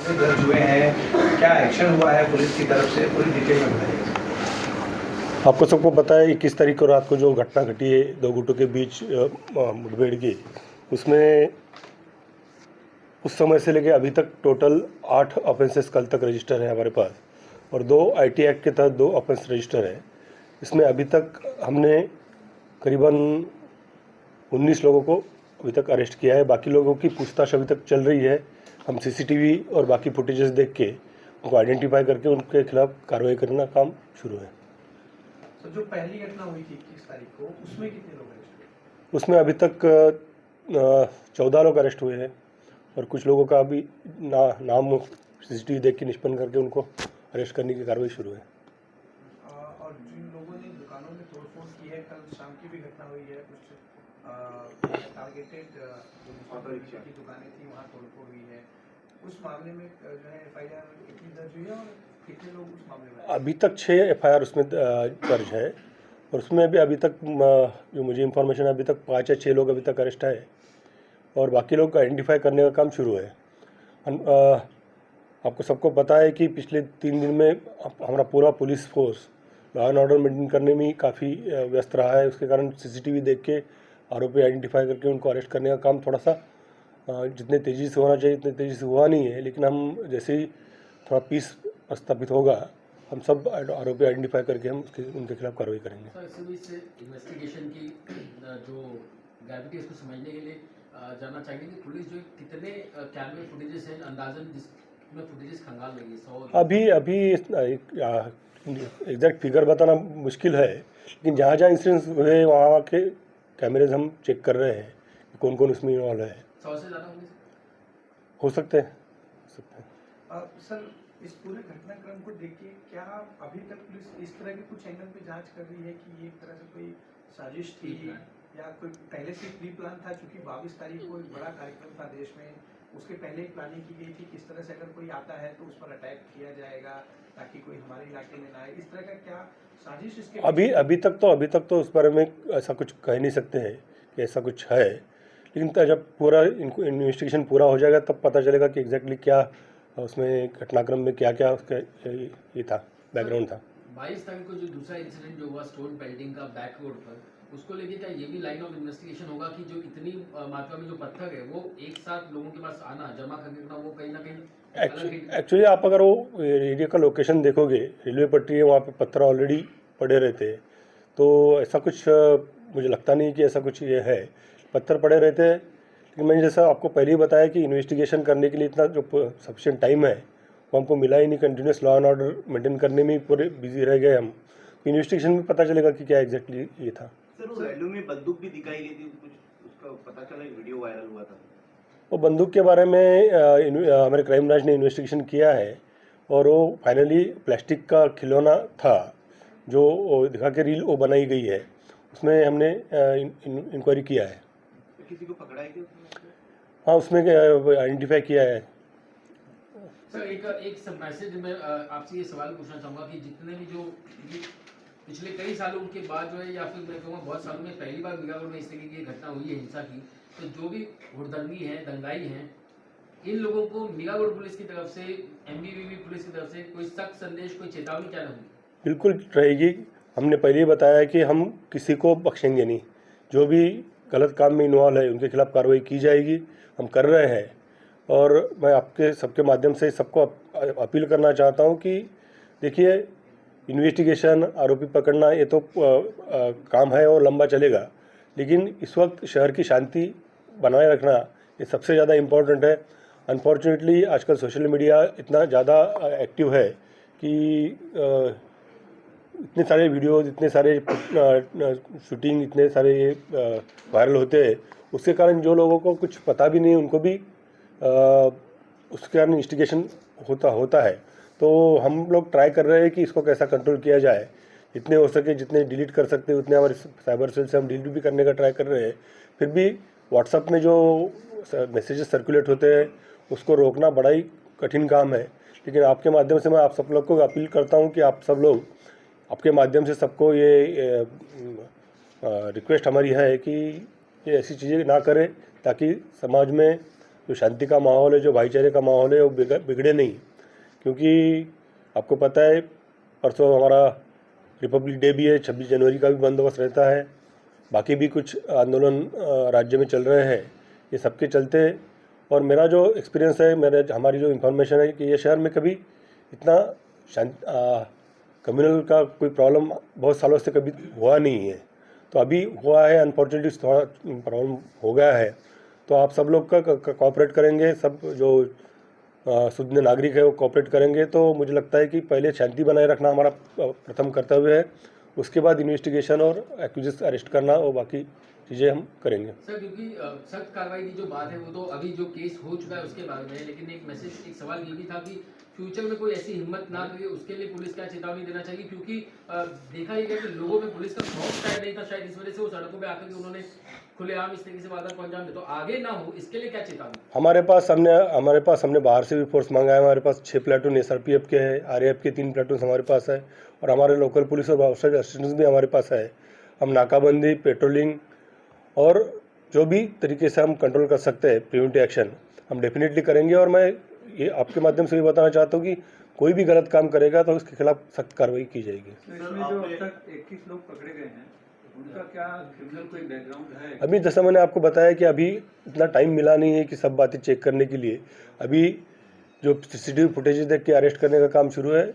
से दर्ज हुए हैं, क्या एक्शन हुआ है पुलिस की तरफ से, पूरी डिटेल में बताइए। आपको सबको पता है 21 तारीख को रात को जो घटना घटी है दो गुटों के बीच मुठभेड़ की, उसमें उस समय से लेकर अभी तक टोटल 8 ऑफेंसेस कल तक रजिस्टर है हमारे पास और 2 आईटी एक्ट के तहत 2 ऑफेंस रजिस्टर है। इसमें अभी तक हमने करीबन 19 लोगों को अभी तक अरेस्ट किया है। बाकी लोगों की पूछताछ अभी तक चल रही है। हम सीसीटीवी और बाकी फुटेजेस देख के उनको आइडेंटिफाई करके उनके खिलाफ कार्रवाई करना काम शुरू है। तो जो पहली घटना हुई थी 21 तारीख को, उसमें कितने लोग अरेस्ट हुए? उसमें अभी तक 14 लोग अरेस्ट हुए हैं और कुछ लोगों का अभी नाम सीसीटीवी देख के निष्पन्न करके उनको अरेस्ट करने की कार्रवाई शुरू है। और जिन लोगों ने दुकानों में तोड़फोड़ की है, कल शाम की भी घटना हुई है, कुछ टारगेटेड ऑटो रिक्शा की दुकानें थी, वहाँ तोड़फोड़ हुई है। उस मामले में जो है FIR कितनी दर्ज हुई है और कितने लोग उस मामले में? अभी तक 6 FIR उसमें दर्ज है और उसमें भी अभी तक जो मुझे इन्फॉर्मेशन है अभी तक 5 या 6 लोग अभी तक अरेस्ट है और बाकी लोग का आइडेंटिफाई करने का काम शुरू है। आपको सबको पता है कि पिछले 3 दिन में हमारा पूरा police force law and order maintain करने में काफ़ी व्यस्त रहा है। उसके कारण सीसीटीवी देख के आरोपी आइडेंटिफाई करके उनको अरेस्ट करने का काम थोड़ा सा जितने तेज़ी से होना चाहिए उतने तेज़ी से हुआ नहीं है, लेकिन हम जैसे ही थोड़ा पीस स्थापित होगा हम सब आरोपी आइडेंटिफाई करके हम उनके खिलाफ कार्रवाई करेंगे। सर, इसी बीच से इन्वेस्टिगेशन की जो ग्रेविटी है उसको समझने के लिए जानना चाहेंगे कि पुलिस जो कितने कैमरे फुटेजेस हैं अंदाजन जिसमें फुटेजेस खंगाल रही है? अभी एग्जैक्ट फिगर बताना मुश्किल है, लेकिन जहाँ जहाँ इंसिडेंट्स हुए वहाँ के कैमरेज हम चेक कर रहे हैं कौन कौन उसमें इन्वॉल्व है। 100 से ज़्यादा होंगे हो सकते हैं। सर, इस पूरे घटनाक्रम को देखिए, क्या अभी तक पुलिस इस तरह के कुछ एंगल पे जांच कर रही है कि ये एक तरह से कोई साजिश थी या कोई पहले से प्री प्लान था? क्योंकि 22 तारीख को एक बड़ा कार्यक्रम था देश में, उसके पहले ही प्लानिंग की गई थी किस तरह से अगर कोई आता है तो उस पर अटैक किया जाएगा ताकि कोई हमारे इलाके में ना आए। इस तरह का क्या साजिश इसके अभी तक तो उस बारे में ऐसा कुछ कह नहीं सकते हैं कि ऐसा कुछ है, लेकिन जब पूरा इनको इन्वेस्टिगेशन पूरा हो जाएगा तब पता चलेगा कि एग्जैक्टली क्या उसमें घटनाक्रम में क्या क्या उसका ये था, बैकग्राउंड था। 22 तारीख को जो दूसरा इंसिडेंट जो हुआ स्टोन पेल्टिंग का बैक रोड पर, उसको लेके क्या ये भी लाइन ऑफ इन्वेस्टिगेशन होगा कि जो इतनी मात्रा में जो पत्थर है वो एक साथ लोगों के पास आना जमा करना वो कहीं ना कहीं एक्चुअली आप अगर वो एरिया का लोकेशन देखोगे, रेलवे पटरी है, वहाँ पे पत्थर ऑलरेडी पड़े रहते हैं, तो ऐसा कुछ मुझे लगता नहीं कि ऐसा कुछ ये है। पत्थर पड़े रहते हैं, लेकिन मैंने जैसा आपको पहले ही बताया कि इन्वेस्टिगेशन करने के लिए इतना जो सफिशिएंट टाइम है वो हमको मिला ही नहीं। Continuous law and order maintain करने में ही पूरे बिजी रह गए हम। इन्वेस्टिगेशन में पता चलेगा कि क्या एग्जैक्टली ये था। सर, वो रैली में बंदूक भी दिखाई गई थी, कुछ उसका पता चला, वीडियो वायरल हुआ था। वो बंदूक के बारे में हमारे क्राइम ब्रांच ने इन्वेस्टिगेशन किया है और वो फाइनली प्लास्टिक का खिलौना था जो दिखा के रील वो बनाई गई है, उसमें हमने इंक्वायरी किया है। किसी को पकड़ा है क्या? हाँ, उसमें आइडेंटिफाई किया है। सर, एक मैसेज में आपसे ये सवाल पूछना चाहूँगा कि जितने भी जो पिछले कई सालों के बाद जो है या फिर मैं कहूँगा बहुत सालों में पहली बार मीरागढ़ में इस तरीके की घटना हुई है हिंसा की, तो जो भी हुड़दंगी हैं, दंगाई हैं, इन लोगों को मीरागढ़ पुलिस की तरफ से, MBVB पुलिस की तरफ से कोई सख्त संदेश, कोई चेतावनी क्या होगी? बिल्कुल रहेगी। हमने पहले ही बताया कि हम किसी को बख्शेंगे नहीं। जो भी गलत काम में इन्वॉल्व है उनके खिलाफ कार्रवाई की जाएगी, हम कर रहे हैं। और मैं आपके सबके माध्यम से सबको अपील करना चाहता हूं कि देखिए, इन्वेस्टिगेशन, आरोपी पकड़ना ये तो काम है और लंबा चलेगा, लेकिन इस वक्त शहर की शांति बनाए रखना ये सबसे ज़्यादा इम्पोर्टेंट है। अनफॉर्चुनेटली आजकल सोशल मीडिया इतना ज़्यादा एक्टिव है कि इतने सारे वीडियोस, इतने सारे शूटिंग, इतने सारे वायरल होते हैं, उसके कारण जो लोगों को कुछ पता भी नहीं उनको भी उसके कारण इन्वेस्टिगेशन होता है। तो हम लोग ट्राई कर रहे हैं कि इसको कैसा कंट्रोल किया जाए, जितने हो सके, जितने डिलीट कर सकते हैं उतने हमारे साइबर सेल से हम डिलीट भी करने का ट्राई कर रहे हैं। फिर भी व्हाट्सएप में जो मैसेजेस सर्कुलेट होते हैं उसको रोकना बड़ा ही कठिन काम है, लेकिन आपके माध्यम से मैं आप सब लोग को अपील करता हूं कि आप सब लोग, आपके माध्यम से सबको ये रिक्वेस्ट हमारी है कि ये ऐसी चीज़ें ना करें ताकि समाज में जो शांति का माहौल है, जो भाईचारे का माहौल है, वो बिगड़े नहीं। क्योंकि आपको पता है परसों हमारा रिपब्लिक डे भी है, 26 जनवरी का भी बंदोबस्त रहता है, बाकी भी कुछ आंदोलन राज्य में चल रहे हैं, ये सबके चलते। और मेरा जो एक्सपीरियंस है, हमारी जो इन्फॉर्मेशन है कि ये शहर में कभी इतना कम्युनल का कोई प्रॉब्लम बहुत सालों से कभी हुआ नहीं है। तो अभी हुआ है, अनफॉर्चुनेटली थोड़ा प्रॉब्लम हो गया है। तो आप सब लोग का कोऑपरेट करेंगे, सब जो शुद्ध नागरिक है वो कोऑपरेट करेंगे, तो मुझे लगता है कि पहले शांति बनाए रखना हमारा प्रथम कर्तव्य है, उसके बाद इन्वेस्टिगेशन और एक्यूजेस अरेस्ट करना और बाकी चीज़ें हम करेंगे। सर क्योंकि सख्त कार्रवाई की जो बात है वो तो अभी जो केस हो चुका है उसके बारे में है, लेकिन एक सवाल ये भी था कि फ्यूचर में कोई ऐसी हिम्मत ना करे, उसके लिए पुलिस क्या चेतावनी देना चाहिए? क्योंकि देखा ही गया कि लोगों में पुलिस का खौफ शायद नहीं था, शायद इस वजह से वो सड़कों पे आकर के उन्होंने खुलेआम इस तरीके से वारदात को अंजाम दिया। तो आगे ना हो इसके लिए क्या चेतावनी? हमारे पास हमने बाहर से भी फोर्स मंगाया है। हमारे पास 6 प्लाटून SRPF के हैं, RAF के 3 प्लाटून हमारे पास है, और हमारे लोकल पुलिस और आउटसाइड असिस्टेंस भी हमारे पास है। हम नाकाबंदी, पेट्रोलिंग और जो भी तरीके से हम कंट्रोल कर सकते हैं प्रिवेंटिव एक्शन हम डेफिनेटली करेंगे। और मैं ये आपके माध्यम से भी बताना चाहता हूँ कि कोई भी गलत काम करेगा तो उसके खिलाफ सख्त कार्रवाई की जाएगी। इसमें जो अब तक 21 लोग पकड़े गए हैं, उनका क्या क्रिमिनल कोई बैकग्राउंड है? अभी जैसा मैंने आपको बताया कि अभी इतना टाइम मिला नहीं है कि सब बातें चेक करने के लिए। अभी जो CCTV फुटेज देख के अरेस्ट करने का काम शुरू है।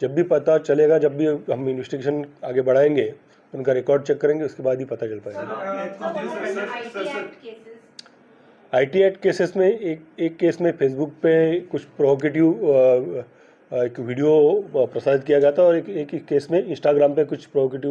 जब भी पता चलेगा, जब भी हम इन्वेस्टिगेशन आगे बढ़ाएंगे, उनका रिकॉर्ड चेक करेंगे, उसके बाद ही पता चल पाएगा। IT एक्ट केसेस में एक केस में फेसबुक पे कुछ प्रोवोकेटिव एक वीडियो प्रसारित किया गया था, और एक केस में इंस्टाग्राम पे कुछ प्रोवोकेटिव